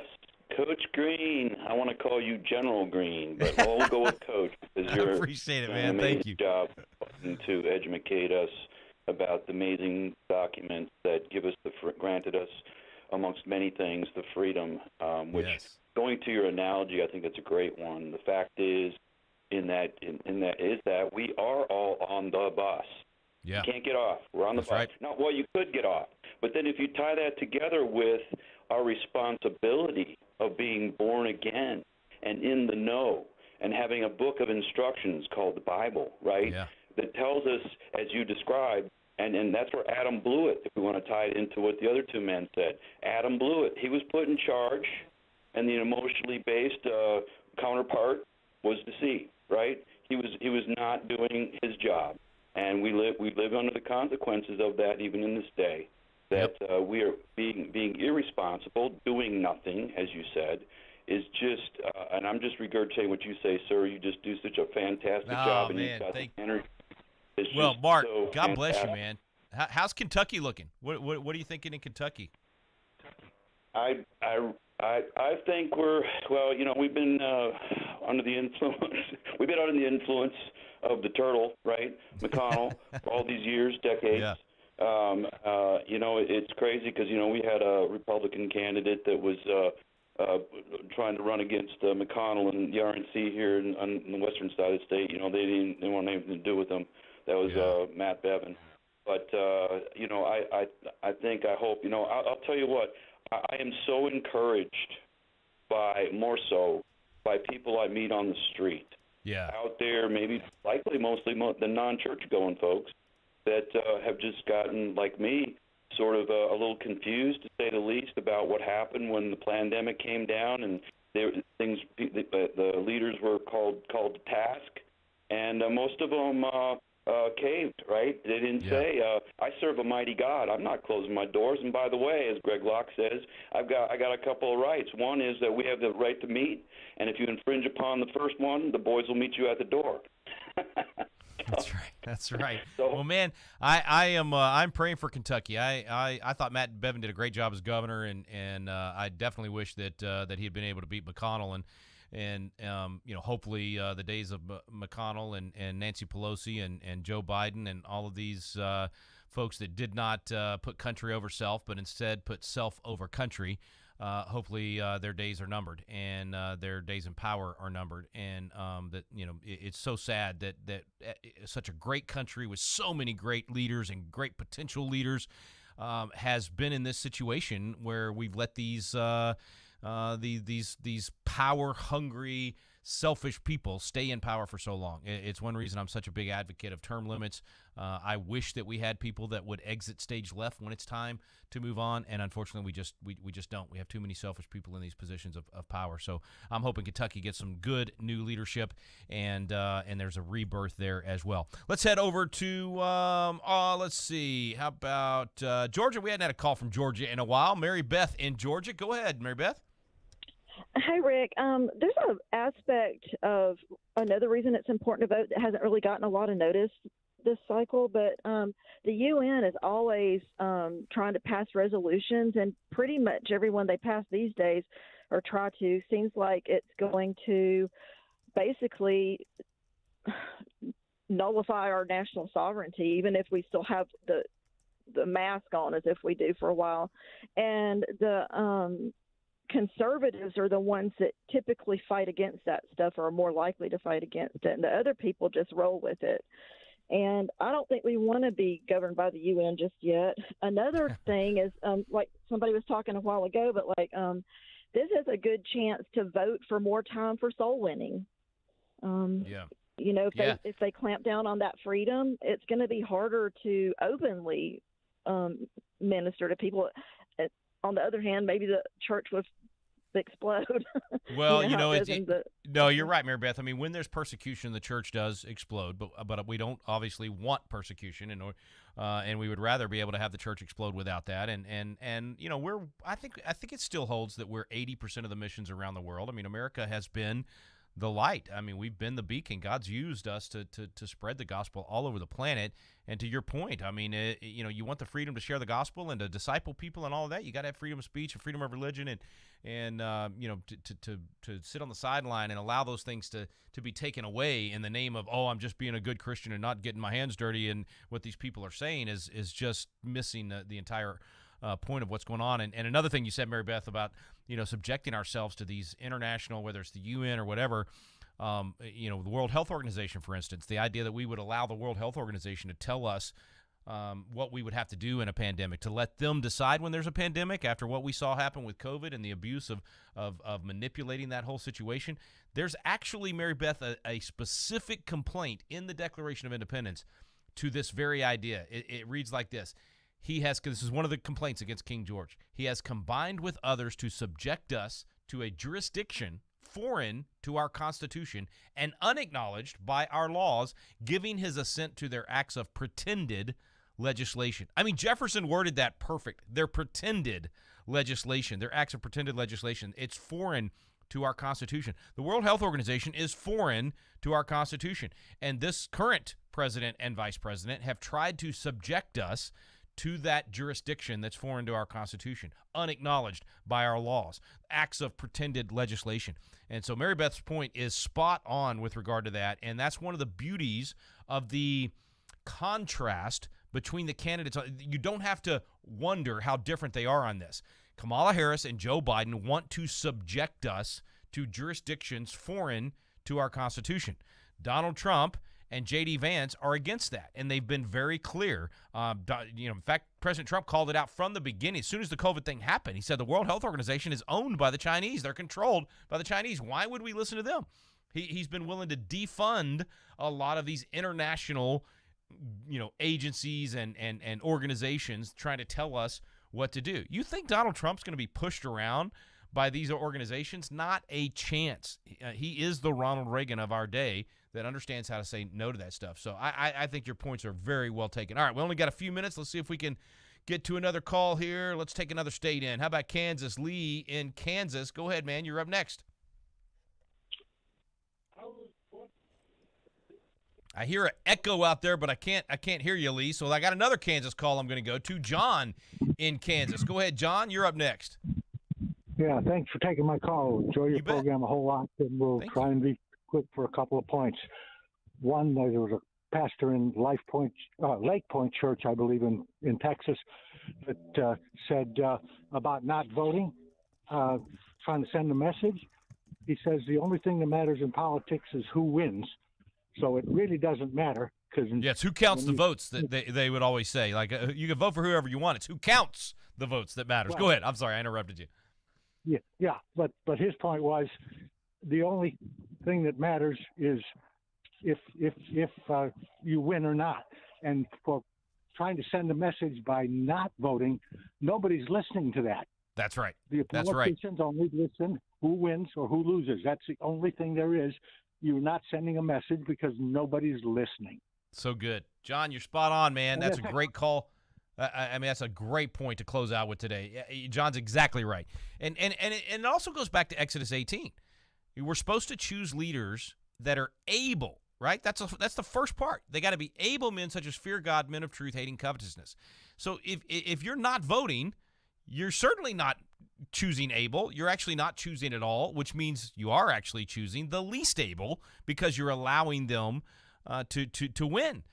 C: Coach Green. I want to call you General Green, but we'll go with Coach because you're
M: appreciate it,
C: doing
M: man.
C: an
M: Thank
C: amazing
M: you.
C: job to educate us about the amazing documents that give us granted us, amongst many things, the freedom. Which, going to your analogy, I think it's a great one. The fact is, that we are all on the bus.
M: Yeah.
C: You can't get off. We're on the
M: That's
C: bus.
M: right.
C: Now, well, you could get off, but then if you tie that together with our responsibility of being born again and in the know and having a book of instructions called the Bible, right?
M: Yeah.
C: That tells us, as you described, and that's where Adam blew it, if we want to tie it into what the other two men said. Adam blew it. He was put in charge, and the emotionally based counterpart was deceived, right? He was not doing his job. And we live under the consequences of that even in this day, that we are being irresponsible, doing nothing, as you said, is just, and I'm just regurgitating what you say, sir. You just do such a fantastic job, and you've got the energy. It's
M: Well,
C: just
M: Mark,
C: so
M: God bless you,
C: fantastic.
M: man. How's Kentucky looking? What are you thinking in Kentucky?
C: I think we've been under the influence. We've been under the influence of the turtle, right, McConnell, for all these years, decades.
M: Yeah.
C: It's crazy because we had a Republican candidate that was trying to run against McConnell and the RNC here on the western side of the state. They didn't want anything to do with him. That was Matt Bevin. But I hope. I'll tell you what. I am so encouraged more so by people I meet on the street.
M: Yeah.
C: Out there, maybe likely mostly the non-church going folks that have just gotten, like me, sort of a little confused, to say the least, about what happened when the pandemic came down and the leaders were called to task, and most of them caved, right? They didn't say, I serve a mighty God. I'm not closing my doors. And by the way, as Greg Locke says, I got a couple of rights. One is that we have the right to meet, and if you infringe upon the first one, the boys will meet you at the door.
M: That's right. Well, man, I'm praying for Kentucky. I thought Matt Bevin did a great job as governor, and I definitely wish that he had been able to beat McConnell and hopefully the days of McConnell and Nancy Pelosi and Joe Biden and all of these folks that did not put country over self, but instead put self over country. Hopefully their days are numbered and their days in power are numbered, and that it's so sad that such a great country with so many great leaders and great potential leaders has been in this situation where we've let these power hungry, selfish people stay in power for so long. It's one reason I'm such a big advocate of term limits. I wish that we had people that would exit stage left when it's time to move on, and unfortunately we just don't. We have too many selfish people in these positions of power. So I'm hoping Kentucky gets some good new leadership, and there's a rebirth there as well. Let's head over to let's see, how about Georgia? We hadn't had a call from Georgia in a while. Mary Beth in Georgia. Go ahead, Mary Beth.
D: Hey, Rick. There's an aspect of another reason it's important to vote that hasn't really gotten a lot of notice this cycle, but the UN is always trying to pass resolutions, and pretty much everyone they pass these days or try to seems like it's going to basically nullify our national sovereignty, even if we still have the mask on as if we do for a while. And the conservatives are the ones that typically fight against that stuff or are more likely to fight against it, and the other people just roll with it. And I don't think we want to be governed by the UN just yet. Another thing is, like somebody was talking a while ago, but this is a good chance to vote for more time for soul winning. If they clamp down on that freedom, it's going to be harder to openly minister to people. On the other hand, maybe the church would explode.
M: Well, no, you're right, Mary Beth. I mean, when there's persecution, the church does explode, but we don't obviously want persecution, and we would rather be able to have the church explode without that. And I think it still holds that we're 80% of the missions around the world. I mean, America has been the light. I mean, we've been the beacon. God's used us to spread the gospel all over the planet. And to your point, I mean, you want the freedom to share the gospel and to disciple people and all of that. You got to have freedom of speech and freedom of religion, and to sit on the sideline and allow those things to be taken away in the name of, I'm just being a good Christian and not getting my hands dirty. And what these people are saying is just missing the entire point of what's going on. And another thing you said, Mary Beth, about subjecting ourselves to these international, whether it's the UN or whatever, the World Health Organization, for instance, the idea that we would allow the World Health Organization to tell us what we would have to do in a pandemic, to let them decide when there's a pandemic after what we saw happen with COVID and the abuse of manipulating that whole situation. There's actually, Mary Beth, a specific complaint in the Declaration of Independence to this very idea. It reads like this. This is one of the complaints against King George. He has combined with others to subject us to a jurisdiction foreign to our Constitution and unacknowledged by our laws, giving his assent to their acts of pretended legislation. I mean, Jefferson worded that perfect. Their pretended legislation, their acts of pretended legislation. It's foreign to our Constitution. The World Health Organization is foreign to our Constitution. And this current president and vice president have tried to subject us to that jurisdiction that's foreign to our Constitution, unacknowledged by our laws, acts of pretended legislation. And so Mary Beth's point is spot on with regard to that, and that's one of the beauties of the contrast between the candidates. You don't have to wonder how different they are on this. Kamala Harris and Joe Biden want to subject us to jurisdictions foreign to our Constitution. Donald Trump and J.D. Vance are against that, and they've been very clear. In fact, President Trump called it out from the beginning. As soon as the COVID thing happened, he said the World Health Organization is owned by the Chinese. They're controlled by the Chinese. Why would we listen to them? He's been willing to defund a lot of these international, agencies and organizations trying to tell us what to do. You think Donald Trump's going to be pushed around by these organizations? Not a chance. He is the Ronald Reagan of our day that understands how to say no to that stuff. So I think your points are very well taken. All right, we only got a few minutes. Let's see if we can get to another call here. Let's take another state in. How about Kansas? Lee in Kansas. Go ahead, man. You're up next. I hear an echo out there, but I can't hear you, Lee. So I got another Kansas call I'm going to go to. John in Kansas. Go ahead, John. You're up next.
E: Yeah, thanks for taking my call. Enjoy your program a whole lot, and we'll try and be quick for a couple of points. One, there was a pastor in Lake Point Church, I believe, in Texas, that said about not voting, trying to send a message. He says the only thing that matters in politics is who wins. So it really doesn't matter.
M: It's who counts the votes that they would always say. Like, you can vote for whoever you want. It's who counts the votes that matters. Go ahead. I'm sorry, I interrupted you.
E: Yeah. But his point was the only thing that matters is if you win or not. And for trying to send a message by not voting, nobody's listening to that.
M: That's right.
E: The politicians only listen who wins or who loses. That's the only thing there is. You're not sending a message because nobody's listening.
M: So good. John, you're spot on, man. That's a great call. I mean, that's a great point to close out with today. John's exactly right. And it also goes back to Exodus 18. We're supposed to choose leaders that are able, right? That's the first part. They got to be able men such as fear God, men of truth, hating covetousness. So if you're not voting, you're certainly not choosing able. You're actually not choosing at all, which means you are actually choosing the least able because you're allowing them to win.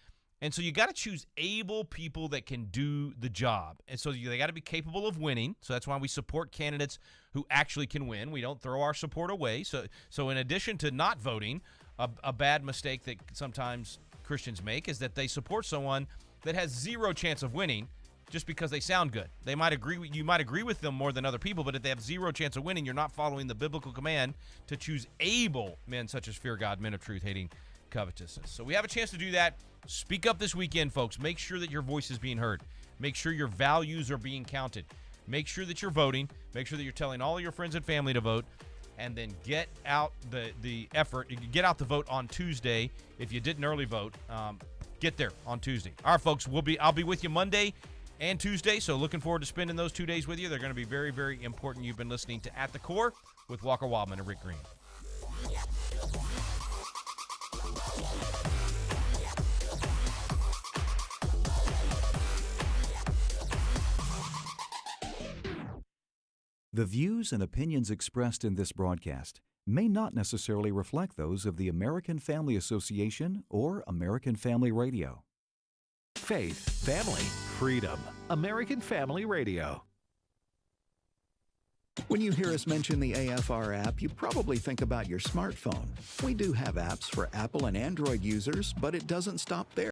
M: And so you got to choose able people that can do the job. And so they got to be capable of winning. So that's why we support candidates who actually can win. We don't throw our support away. So in addition to not voting, a bad mistake that sometimes Christians make is that they support someone that has zero chance of winning just because they sound good. You might agree with them more than other people, but if they have zero chance of winning, you're not following the biblical command to choose able men such as fear God, men of truth, hating covetousness. So we have a chance to do that. Speak up this weekend, folks. Make sure that your voice is being heard. Make sure your values are being counted. Make sure that you're voting. Make sure that you're telling all of your friends and family to vote. And then get out the effort. Get out the vote on Tuesday. If you didn't early vote, get there on Tuesday. All right, folks. I'll be with you Monday and Tuesday. So looking forward to spending those 2 days with you. They're going to be very, very important. You've been listening to At the Core with Walker Wildman and Rick Green.
L: The views and opinions expressed in this broadcast may not necessarily reflect those of the American Family Association or American Family Radio.
X: Faith, family, freedom. American Family Radio.
U: When you hear us mention the AFR app, you probably think about your smartphone. We do have apps for Apple and Android users, but it doesn't stop there.